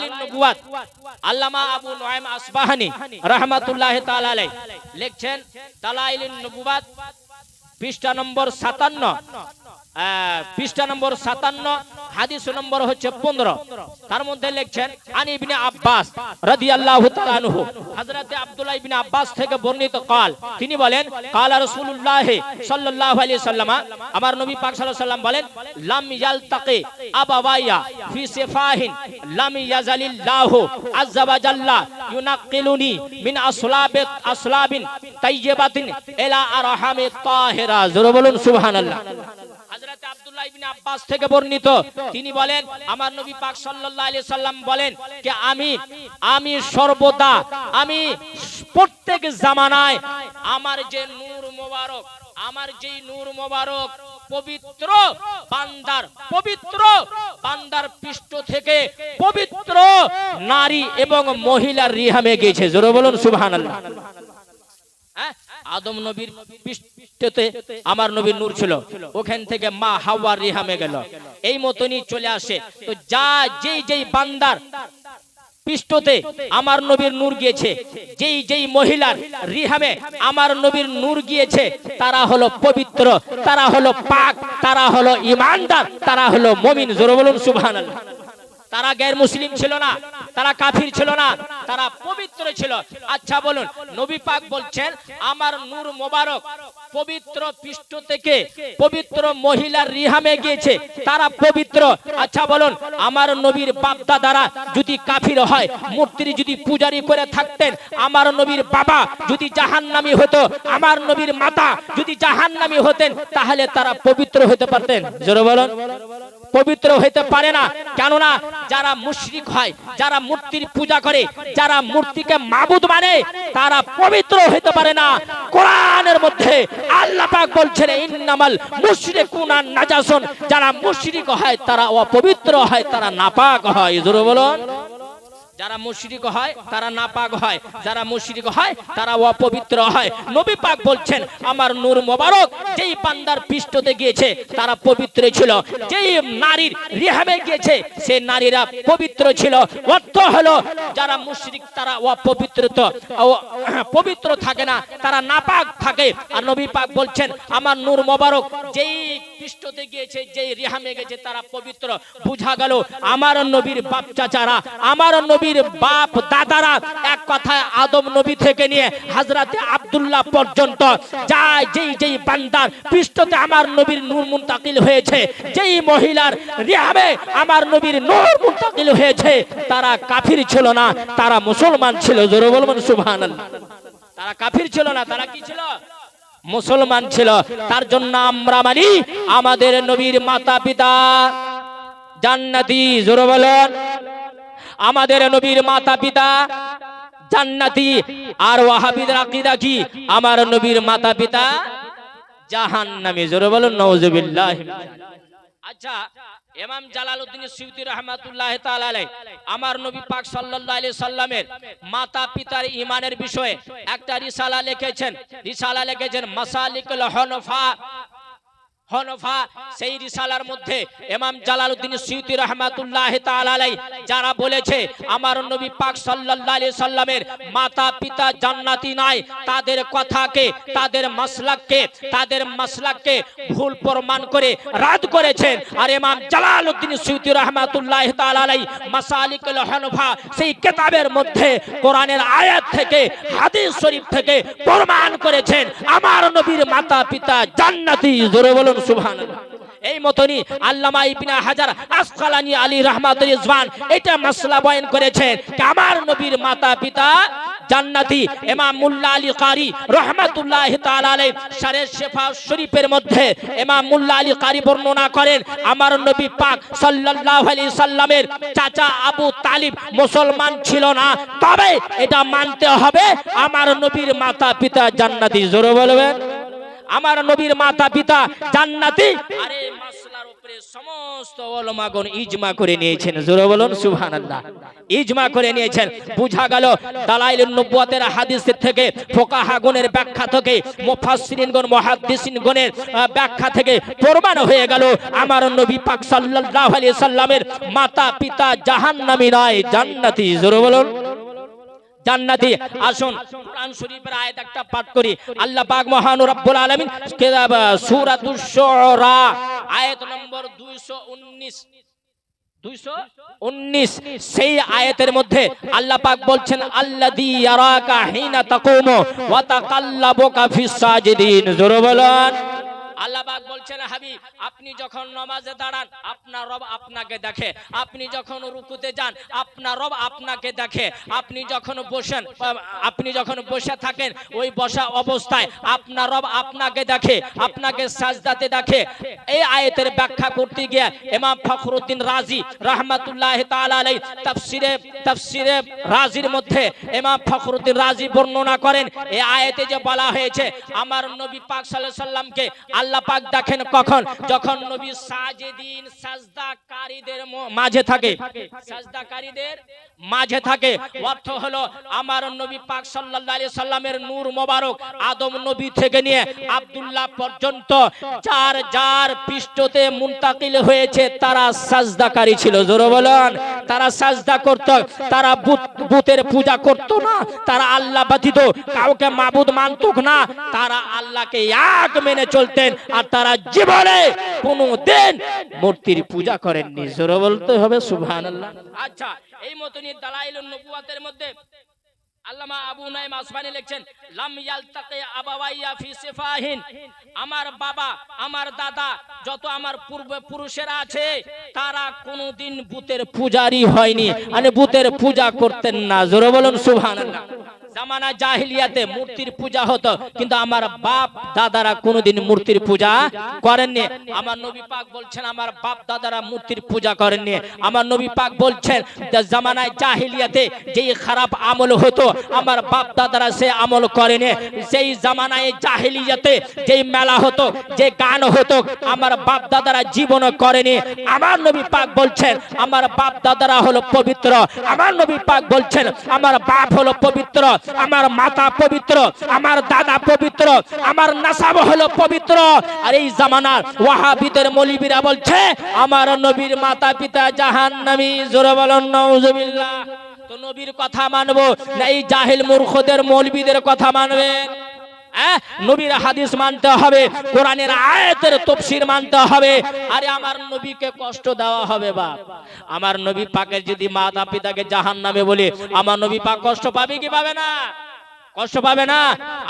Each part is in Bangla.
দালাইলিন নবুয়াত আল্লামা আবু নুআইম আসবাহানি রাহমাতুল্লাহি তাআলা আলাইহি লিখছেন দালাইলিন নবুয়াত পৃষ্ঠা নম্বর 57 হাদিস নম্বর হচ্ছে 15 তার মধ্যে লিখছেন আনি ইবনে আব্বাস রাদিয়াল্লাহু তাআলা আনহু হযরত আব্দুল্লাহ ইবনে আব্বাস থেকে বর্ণিত قال তিনি বলেন قال রাসূলুল্লাহ সাল্লাল্লাহু আলাইহি সাল্লাম আমার নবী পাক সাল্লাল্লাহু আলাইহি সাল্লাম বলেন লাম ইয়ালতাকি আবাওয়ায়া ফি সিফাহিন লাম ইয়াজালিল্লাহু আযজা ওয়া জাল্লা ইউনাক্কিলুনি মিন আসলাবিন তাইয়্যিবাতিন ইলা আরহামিত তাহিরা জোরে বলুন সুবহানাল্লাহ। হযরত আব্দুল্লাহ ইবনে আব্বাস থেকে বর্ণিত তিনি বলেন আমার নবী পাক সাল্লাল্লাহু আলাইহি সাল্লাম বলেন যে আমি সর্বদা আমি প্রত্যেক জামানায় আমার যে নূর মোবারক পবিত্র বান্দার পৃষ্ঠ থেকে পবিত্র নারী এবং মহিলার রিহামে গেছে জোরে বলুন সুবহানাল্লাহ। আদম নবীর পৃষ্ঠতে আমার নবীর নূর ছিল, ওখান থেকে মা হাওয়ার রিহামে গেল, এই মতনই চলে আসে। তো যেই বান্দার পৃষ্ঠতে আমার নবীর নূর গিয়েছে, যেই মহিলার রিহামে আমার নবীর নূর গিয়েছে, তারা হলো পবিত্র, তারা হলো পাক, তারা হলো ঈমানদার, তারা হলো মুমিন জোরে বলুন সুবহানাল্লাহ। তারা গैर মুসলিম ছিল না, তারা কাফির ছিল না, তারা পবিত্র ছিল। আচ্ছা বলুন, নবী পাক বলছেন আমার নূর মোবারক পবিত্র পৃষ্ঠ থেকে পবিত্র মহিলার রিহামে গিয়েছে, তারা পবিত্র। আচ্ছা বলুন, আমার নবীর বাপ দাদারা যদি কাফির হয়, মূর্তির যদি পূজারি করে থাকতেন, আমার নবীর বাবা যদি জাহান্নামী হতো, আমার নবীর মাতা যদি জাহান্নামী হতেন, তাহলে তারা পবিত্র হতে পারতেন জোরে বলুন? পবিত্র হতে পারে না। কেননা যারা মুশরিক হয়, যারা মূর্তির পূজা করে, যারা মূর্তিকে মাবুদ মানে, তারা পবিত্র হতে পারে না। কোরআনের মধ্যে আল্লাহ পাক বলছেন ইন্নামাল মুশরিকুনা নাজাসুন, যারা মুশরিক হয় তারা অপবিত্র হয়, তারা নাপাক হয় জোরে বলুন। যারা মুশরিক হয় তারা নাপাক হয়, যারা মুশরিক হয় তারা অপবিত্র হয়। নবী পাক বলছেন আমার নূর মোবারক যেই বান্দার পৃষ্ঠতে গিয়েছে তারা পবিত্র ছিল, যেই নারীর রিহামে গিয়েছে সে নারীরা পবিত্র ছিল। অর্থ হলো যারা মুশরিক তারা পবিত্র থাকে না, তারা নাপাক থাকে। আর নবী পাক বলছেন আমার নূর মোবারক যেই পৃষ্ঠতে গিয়েছে, যেই রিহামে গেছে, তারা পবিত্র। বুঝা গেল আমার নবীর বাপ চাচারা, আমার নবীর বাপ দাদারা, এক কথায় আদম নবী থেকে নিয়ে হযরতে আব্দুল্লাহ পর্যন্ত যেই বান্দার পৃষ্ঠতে আমার নবীর নূর মুনতাকিল হয়েছে, যেই মহিলার রিহামে আমার নবীর নূর মুনতাকিল হয়েছে, তারা কাফির ছিল না, তারা মুসলমান ছিল জোরে বলবেন সুবহানাল্লাহ। তারা কাফির ছিল না, তারা কি ছিল? মুসলমান ছিল। তার জন্য আমরা মানি আমাদের নবীর মাতা পিতা জান্নাতি জোরে বলেন। আমাদের নবীর মাতা পিতা জান্নাতি। আর ওয়াহাবীদের আকীদা কি? আমার নবীর মাতা পিতা জাহান্নামী জোরে বলেন নাউজুবিল্লাহ। আচ্ছা, ইমাম জালালউদ্দিন সুয়ুতী রাহমাতুল্লাহি তাআলা আলাইহি আমার নবী পাক সাল্লাল্লাহু আলাইহি সাল্লামের মাতা পিতার ঈমানের বিষয়ে একটা রিসালা লিখেছেন মাসালিকুল হনফা। সেই রিসালার মধ্যে ইমাম জালালউদ্দিন সুয়ুতী রাহমাতুল্লাহি তাআলা আলাইহি যারা বলেছে আমার নবী পাক সাল্লাল্লাহু আলাইহি সাল্লামের মাতা পিতা জান্নাতি নাই, তাদের কথাকে, তাদের মাসলাককে ভুল প্রমাণ করে রাদ করেছেন। আর ইমাম জালালউদ্দিন সুয়ুতী রাহমাতুল্লাহি তাআলা আলাইহি মাসালিকুল হনফা সেই কিতাবের মধ্যে কোরআনের আয়াত থেকে, হাদিস শরীফ থেকে প্রমাণ করেছেন আমার নবীর মাতা পিতা জান্নাতি জোরে বলুন সুবহানাল্লাহ। এই মতনই আল্লামা ইবনে হাজার আসকালানী আলী রাহমাতুল রিজওয়ান এটা মাসলা বয়ান করেছেন যে আমার নবীর মাতা পিতা জান্নাতি। ইমাম মুল্লা আলী কারি রাহমাতুল্লাহি তাআলা আলাইহি শারে শিফা শরীফের মধ্যে ইমাম মুল্লা আলী কারি বর্ণনা করেন আমার নবী পাক সাল্লাল্লাহু আলাইহি সাল্লামের চাচা আবু তালিব মুসলমান ছিল না, তবে এটা মানতে হবে আমার নবীর মাতা পিতা জান্নাতি জোরে বলবেন। আমার নবীর মাতা পিতা জান্নাতি। আরে মাসলার উপরে উপরে সমস্ত উলামাগণ ইজমা করে নিয়েছেন। জোরে বলুন সুবহানাল্লাহ। ইজমা করে নিয়েছেন। বুঝা গেল দালাইলুন নবুওয়াতের হাদিস থেকে, ফুকাহাগণের ব্যাখ্যা থেকে, মুফাসসিরিনগণ মুহাদ্দিসিনগণের ব্যাখ্যা থেকে প্রমাণ হয়ে গেল আমার নবী পাক সাল্লাল্লাহু আলাইহি সাল্লামের মাতা পিতা জাহান্নামী নয়, জান্নাতি। জোরে বলুন জান্নাতি। আসুন কোরআন শরীফের আয়াত একটা পাঠ করি। আল্লাহ পাক মহান রব্বুল আলামিন সূরাতুশ শুআরা আয়াত নম্বর 219 সেই আয়াতের মধ্যে আল্লাহ পাক বলছেন আল্লাযী ইয়ারাকা হিনা তাকুমু ওয়া তাকাল্লাবুকা ফিস সাজিদিন। জোরে বলুন। আল্লাহ পাক বলছেন হাবিব, আপনি যখন নামাজে দাঁড়ান আপনার রব আপনাকে দেখে, আপনি যখন রুকুতে যান আপনার রব আপনাকে দেখে, আপনি যখন বসে থাকেন ওই বসা অবস্থায় আপনার রব আপনাকে দেখে, আপনাকে সাজদাতে দেখে। এই আয়াতের ব্যাখ্যা করতে গিয়ে ইমাম ফখরুদ্দিন রাজি রাহমাতুল্লাহি তাআলা আলাইহি তাফসিরে রাজির মধ্যে ইমাম ফখরুদ্দিন রাজি বর্ণনা করেন এই আয়াতে যে বলা হয়েছে আমার নবী পাক সাল্লাল্লাহু আলাইহি সাল্লামকে আল্লাহ পাক দেখেন কখন, যখন নবী সাজিদিন সাজদাকারীদের মাঝে থাকে, সাজদাকারীদের মাঝে থাকে। অর্থ হলো আমার নবী পাক সাল্লাল্লাহু আলাইহি সাল্লামের নূর মোবারক আদম নবী থেকে নিয়ে আব্দুল্লাহ পর্যন্ত যার যার পৃষ্ঠতে মুনতাকিল হয়েছে তারা সাজদাকারী ছিল। জোরে বলুন। তারা সাজদা করত, তারা বুতের পূজা করত না, তারা আল্লাহ ব্যতীত কাউকে মাবুদ মানত না, তারা আল্লাহকে এক মেনে চলতেন আর তারা জীবনে কোনোদিন মূর্তির পূজা করেননি। জোরে বলতে হবে সুবহানাল্লাহ। আচ্ছা, এই মতনই দালাইলুন নবুওয়াতের মধ্যে আল্লামা আবু নাঈম আসমানী লিখছেন লাম ইয়ালতাকি আবাওয়াইয়া ফি সিফাহিন, আমার বাবা আমার দাদা যত আমার পূর্বে পুরুষেরা আছে তারা কোনোদিন বুতের পূজারি হয়নি, মানে বুতের পূজা করতেন না। জোরে বলুন সুবহানাল্লাহ। জামানা জাহিলিয়াতে মূর্তির পূজা হতো, কিন্তু আমার বাপ দাদারা কোনোদিন মূর্তির পূজা করেননি। আমার নবী পাক বলছেন আমার বাপ দাদারা মূর্তির পূজা করেননি। আমার নবী পাক বলছেন জামানায় জাহিলিয়াতে যেই খারাপ আমল হতো আমার বাপ দাদারা সে আমল করেনি। সেই জামানায় জাহিলিয়াতে যেই মেলা হতো, যে গান হতো আমার বাপ দাদারা জীবন করেনি। আমার নবী পাক বলছেন আমার বাপ দাদারা হলো পবিত্র। আমার নবী পাক বলছেন আমার বাপ হলো পবিত্র, আমার মাতা পবিত্র, আমার দাদা পবিত্র, আমার নাসাব হলো পবিত্র। আর এই জামানার ওয়াহাবিদের মৌলবীরা বলছে আমার নবীর মাতা পিতা জাহান্নামী। জোরে বলুন নাউজুবিল্লাহ। তো নবীর কথা মানবো না এই জাহিল মূর্খদের মৌলবীদের কথা মানবে? নবীর হাদিস মানতে হবে, কোরআনের আয়াতের তাফসীর মানতে হবে। আরে আমার নবীকে কষ্ট দেওয়া হবে বাপ? আমার নবী পাকের যদি মাতা পিতাকে জাহান্নামে বলে আমার নবী পাক কষ্ট পাবে কি পাবে না? কষ্ট পাবে না?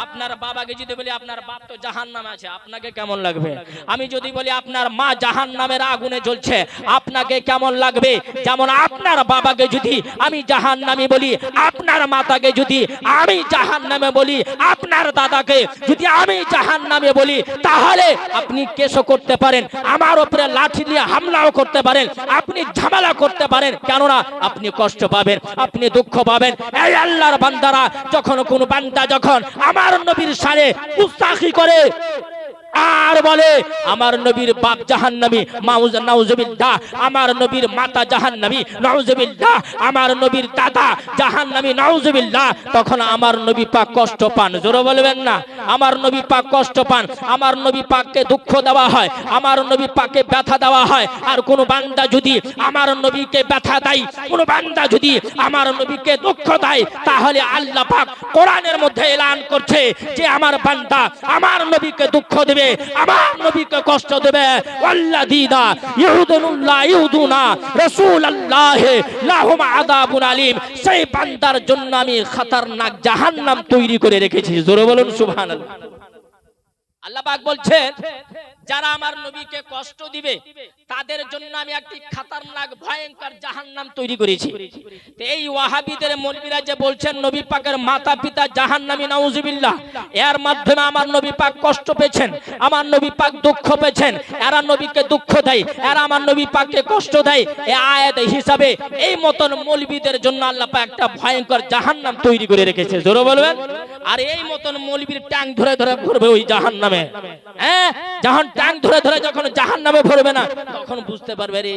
আপনার বাবাকে যদি বলি আপনার বাপ তো জাহান্নামে আছে, আপনাকে কেমন লাগবে? আমি যদি বলি আপনার মা জাহান্নামের আগুনে জ্বলছে, আপনাকে কেমন লাগবে? যেমন আপনার বাবাকে যদি আমি জাহান্নামী বলি, আপনার মাতাকে যদি আমি জাহান্নামে বলি, আপনার দাদাকে যদি আমি জাহান্নামে বলি, তাহলে আপনি কেসও করতে পারেন, আমার উপরে লাঠি দিয়ে হামলাও করতে পারেন, আপনি ঝামেলা করতে পারেন, কেননা আপনি কষ্ট পাবেন, আপনি দুঃখ পাবেন। এই আল্লাহর বান্দারা যখন কোন বান্দা যখন আমার নবীর শানে গুস্তাখি করে আর বলে আমার নবীর বাপ জাহান্নামী নাউজুবিল্লাহ, আমার নবীর মাতা জাহান্নামী নাউজুবিল্লাহ, আমার নবীর দাদা জাহান্নামী নাউজুবিল্লাহ, তখন আমার নবী পাক কষ্ট পান। জোরে বলবেন না? আমার নবী পাক কষ্ট পান। আমার নবী পাককে দুঃখ দেওয়া হয়, আমার নবী পাককে ব্যথা দেওয়া হয়। আর কোন বান্দা যদি আমার নবীকে ব্যথা দেয়, কোন বান্দা যদি আমার নবীকে দুঃখ দেয়, তাহলে আল্লাহ পাক কোরআনের মধ্যে এলান করছে যে আমার বান্দা আমার নবীকে দুঃখ দেবে, আমার নবীকে কষ্ট দেবে। ওয়াল্লাযীনা ইউদুনা রাসূলুল্লাহ লাহুম আযাবুন আলীম, সেই বান্দার জন্য আমি খতরনাক জাহান্নাম তৈরি করে রেখেছি। জোরে বলুন সুবহানাল্লাহ। আল্লাহ পাক বলছেন যারা আমার নবীকে কষ্ট দিবে তাদের জন্য আমি একটি খতরনাক ভয়ঙ্কর জাহান্নাম তৈরি করেছি। তো এই ওয়াহাবিদের মৌলবীরা যে বলছেন নবী পাকের মাতা পিতা জাহান্নামী নাউজুবিল্লাহ, এর মাধ্যমে আমার নবী পাক কষ্ট পেয়েছেন, আমার নবী পাক দুঃখ পেয়েছেন, এরা নবীকে দুঃখ দেয়, এরা আমার নবী পাককে কষ্ট দেয়। এই আয়াত হিসাবে এই মতন মৌলবীদের জন্য আল্লাহ পাক একটা ভয়ঙ্কর জাহান্নাম তৈরি করে রেখেছে। জোরে বলবেন। আর এই মতন মৌলবীর ট্যাং ধরে ধরে ঘুরবে ওই জাহান্নামে। যখন টান ধরে ধরে যখন জাহান্নামে ভরবে না, তখন বুঝতে পারবে রে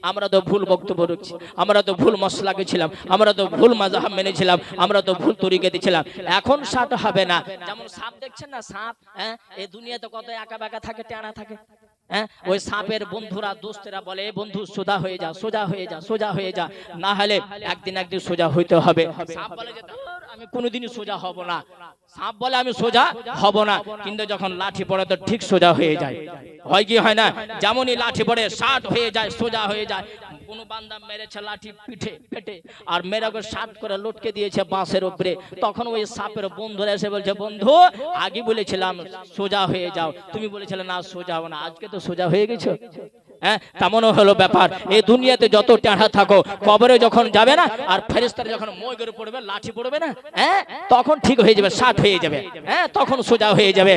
আমরা তো ভুল বক্তব্য রেখেছি, আমরা তো ভুল মশলা গেছিলাম, আমরা তো ভুল মাযহাব মেনেছিলাম, আমরা তো ভুল তরিকা দিয়েছিলাম। এখন সাট হবে না। যেমন সাপ দেখছেন না, সাপ, হ্যাঁ, এই দুনিয়াতে কত একা বেকা থাকে, টানা থাকে, হ্যাঁ, ওই সাপের বন্ধুরা দোস্তেরা বলে বন্ধু সোজা হয়ে যা, সোজা হয়ে যা, সোজা হয়ে যা, না হলে একদিন একদিন সোজা হইতে হবে। সাপ বলে যে ধুর, আমি কোনোদিনই সোজা হব না। সাপ বলে আমি সোজা হব না, কিন্তু যখন লাঠি পড়ে তো ঠিক সোজা হয়ে যায়। হয় কি হয় না? যেমনই লাঠি পড়ে শার্ট হয়ে যায়, সোজা হয়ে যায়। কোন বান্দা মেরেছে লাঠি পিঠে পেটে, আর মেরে ওকে শার্ট করে লটকে দিয়েছে বাঁশের উপরে, তখন ওই সাপের বন্ধুরা এসে বলছে বন্ধু আগে বলেছিলাম সোজা হয়ে যাও, তুমি বলেছিলে না সোজা হবো না, আজকে তো সোজা হয়ে গেছো। হ্যাঁ, তেমনও হলো ব্যাপার। এই দুনিয়াতে যত টেঁড়া থাকো, কবরে যখন যাবে না আর ফেরেশতারা যখন ময়গের পড়বে, লাঠি পড়বে না, হ্যাঁ, তখন ঠিক হয়ে যাবে, শার্ট হয়ে যাবে, হ্যাঁ, তখন সোজা হয়ে যাবে।